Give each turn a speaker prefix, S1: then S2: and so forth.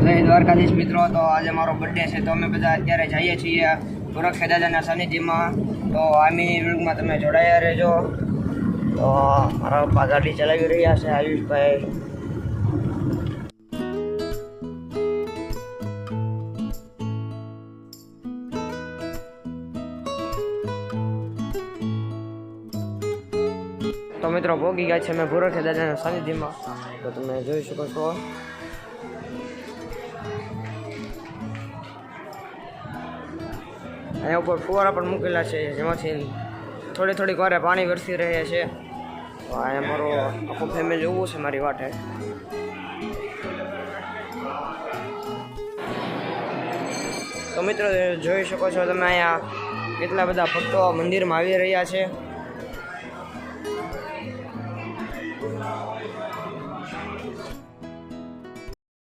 S1: જય દ્વારકાધીશ મિત્રો, તો આજે મારો બર્થડે છે તો અમે બધા અત્યારે જઈએ છીએ ગોરખે દાદાના સાનિધ્યમાં. તો આમીની વ્લોગમાં તમે જોડાયા રહેજો. તો મારા પપ્પા ગાડી ચલાવી રહ્યા છે, આયુષભાઈ. તો મિત્રો પહોંચી ગયા છે અમે ગોરખે દાદાના સાનિધ્યમાં. તો તમે જોઈ શકો છો અહીંયા ઉપર ફુવારા પણ મૂકેલા છે, જેમાંથી થોડી થોડીક વારે પાણી વરસી રહે છે. તો અહીંયા મારો આખું ફેમિલી ઊભું છે મારી વાટે. તો મિત્રો જોઈ શકો છો તમે અહીંયા કેટલા બધા ભક્તો મંદિરમાં આવી રહ્યા છે.